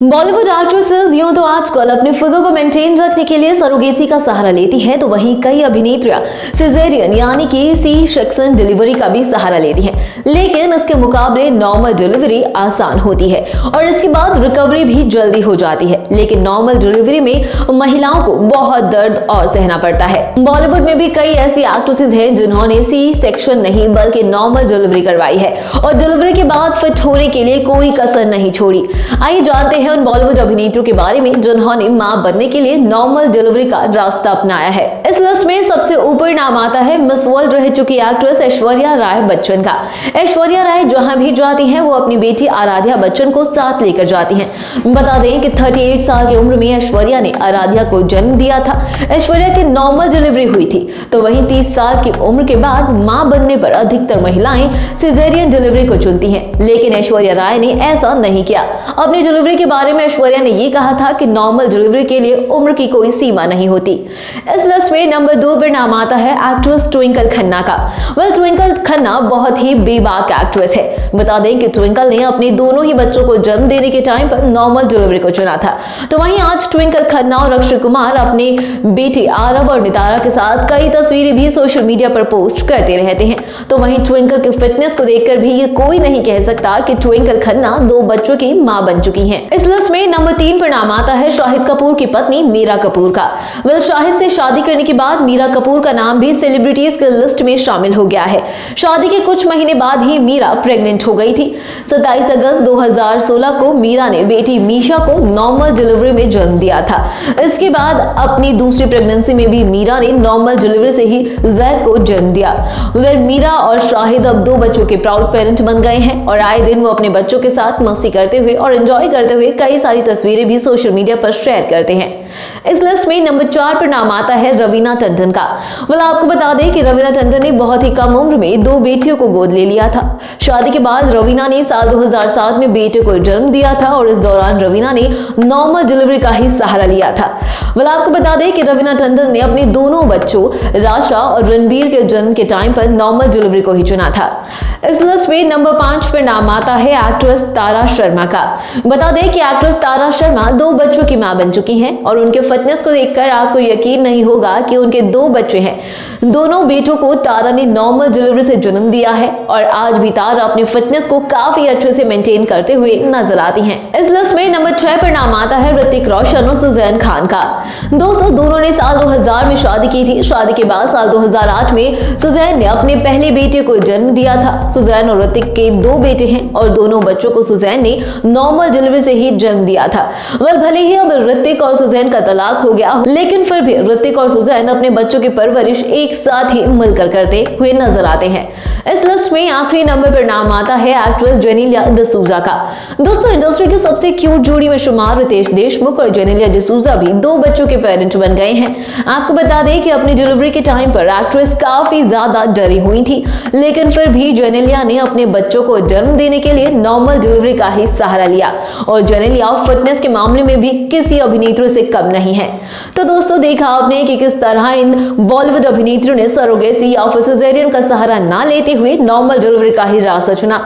Bollywood actresses यूं तो आजकल अपनी फिगर को मेंटेन रखने के लिए सरोगेसी का सहारा लेती हैं, तो वहीं कई अभिनेत्रियां सिजेरियन यानी कि सी सेक्शन डिलीवरी का भी सहारा लेती हैं। लेकिन इसके मुकाबले नॉर्मल डिलीवरी आसान होती है और इसके बाद रिकवरी भी जल्दी हो जाती है। लेकिन नॉर्मल डिलीवरी में महिलाओं को बहुत दर्द और सहना पड़ता है। बॉलीवुड में भी कई ऐसी एक्ट्रेसेस हैं जिन्होंने सी सेक्शन नहीं बल्कि नॉर्मल डिलीवरी करवाई है और डिलीवरी के बाद फिट होने के लिए कोई कसर नहीं छोड़ी। आइए जानते हैं उन बॉलीवुड अभिनेत्रियों के बारे में जिन्होंने मां बनने के लिए नॉर्मल डिलीवरी का रास्ता अपनाया है। इस लिस्ट में सबसे ऊपर नाम आता है मिस वर्ल्ड रह चुकी एक्ट्रेस ऐश्वर्या राय बच्चन का। ऐश्वर्या राय जहां भी जाती हैं वो अपनी बेटी आराध्या बच्चन को साथ लेकर जाती हैं। बता दें कि 38 साल की उम्र में ऐश्वर्या ने आराध्या को जन्म दिया था। ऐश्वर्या की नॉर्मल डिलीवरी हुई थी, तो वहीं 30 साल की उम्र के बाद मां बनने पर अधिकतर महिलाएं सिजेरियन डिलीवरी को चुनती हैं। लेकिन ऐश्वर्या राय ने ऐसा नहीं किया। अपनी डिलीवरी के बारे में ऐश्वर्या ने यह कहा था कि नॉर्मल डिलीवरी के लिए उम्र की कोई सीमा नहीं होती। इस लिस्ट में नंबर 2 पर नाम आता है एक्ट्रेस ट्विंकल खन्ना का। ट्विंकल खन्ना बहुत ही बेबाक एक्ट्रेस है। बता दें कि ट्विंकल ने अपने दोनों ही बच्चों को जन्म देने के टाइम पर नॉर्मल डिलीवरी को चुना था। तो वहीं आज ट्विंकल खन्ना और अक्षय कुमार अपने बेटी आरव और नितारा के साथ कई तस्वीरें भी सोशल मीडिया पर पोस्ट करते रहते हैं। तो वहीं ट्विंकल की फिटनेस को देखकर भी ये कोई नहीं कह सकता कि ट्विंकल खन्ना 2 बच्चों की मां बन चुकी हैं। इस लिस्ट में नंबर 3 पर नाम आता है शाहिद कपूर की पत्नी मीरा कपूर का। शाहिद से शादी करने के बाद मीरा कपूर का नाम भी सेलिब्रिटीज की लिस्ट में शामिल हो गया है। शादी के कुछ महीने बाद ही मीरा प्रेग्नेंट हो गई थी। 27 अगस्त 2016 को मीरा ने बेटी मीशा को नॉर्मल डिलीवरी में जन्म दिया था। इसके बाद अपनी दूसरी प्रेगनेंसी में भी मीरा ने नॉर्मल डिलीवरी से ही जैद को जन्म दिया। मीरा और शाहिद अब 2 बच्चों के प्राउड पेरेंट बन गए हैं और आए दिन वो अपने बच्चों के साथ मस्ती करते हुए और एंजॉय करते हुए कई सारी तस्वीरें भी सोशल मीडिया पर शेयर करते हैं। इस लिस्ट में नंबर 4 पर नाम आता है रवीना टंडन का। आपको बता दें कि रवीना टंडन ने बहुत ही कम उम्र में 2 बेटियों को गोद ले लिया था। शादी के बाद रवीना ने साल 2007 में बेटे को जन्म दिया था और इस दौरान रवीना ने नॉर्मल डिलीवरी का ही सहारा लिया था। आपको बता दें कि रवीना टंडन ने अपने दोनों बच्चों राशा और रणबीर के जन्म के टाइम पर नॉर्मल डिलीवरी को ही चुना था। इस लिस्ट में नंबर 5 पर नाम आता है एक्ट्रेस तारा शर्मा का। बता दें कि एक्ट्रेस तारा शर्मा 2 बच्चों की मां बन चुकी हैं और उनके फिटनेस को देखकर आपको यकीन नहीं होगा कि उनके 2 बच्चे हैं। दोनों बेटों को तारा ने नॉर्मल डिलीवरी से जन्म दिया है और आज भी तारा अपनी फिटनेस को काफी अच्छे से मेंटेन करते हुए नजर आती हैं। इस लिस्ट में नंबर 6 पर नाम आता है ऋतिक रोशन और सुजैन खान का। दोस्तों, दोनों ने साल 2000 में शादी की थी। शादी के बाद साल 2008 में सुजैन ने अपने पहले बेटे को जन्म दिया था। सुजैन और ऋतिक के 2 बेटे हैं और दोनों बच्चों को सुजैन ने नॉर्मल डिलीवरी से ही जन्म दिया था। भले ही अब ऋतिक और सुजैन का तलाक हो गया, लेकिन फिर भी ऋतिक और सुजैन अपने बच्चों की परवरिश एक साथ ही मिलकर करते हुए नजर आते हैं। इस लिस्ट में आखिरी नंबर पर नाम आता है एक्ट्रेस जेनेलिया डिसूजा का। दोस्तों, इंडस्ट्री की सबसे क्यूट जोड़ी में शुमार रितेश देशमुख और जेनेलिया डिसूजा भी 2 बच्चों के पेरेंट बन गए हैं। आपको बता दें कि अपनी डिलीवरी के टाइम पर एक्ट्रेस काफी ज्यादा डरी हुई थी, लेकिन फिर भी जेनेलिया ने अपने बच्चों को जन्म देने के लिए नॉर्मल डिलीवरी का ही सहारा लिया और जेनेलिया फिटनेस के मामले में भी किसी अभिनेत्री से कम नहीं है। तो दोस्तों, देखा आपने कि किस तरह इन बॉलीवुड अभिनेत्रियों ने सरोगेसी या फिर सिजेरियन का सहारा ना लेते हुए नॉर्मल डिलीवरी का ही रास्ता चुना।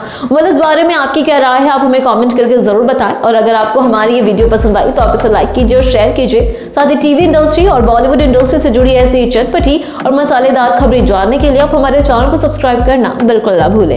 इस बारे में आपकी क्या राय है, आप हमें कमेंट करके जरूर बताएं। और अगर आपको हमारी ये वीडियो पसंद आई तो आप इसे लाइक कीजिए और शेयर कीजिए। साथ ही टीवी इंडस्ट्री और बॉलीवुड इंडस्ट्री से जुड़ी ऐसी चटपटी और मसालेदार खबरें जानने के लिए आप हमारे चैनल को सब्सक्राइब करना बिल्कुल ना भूलें।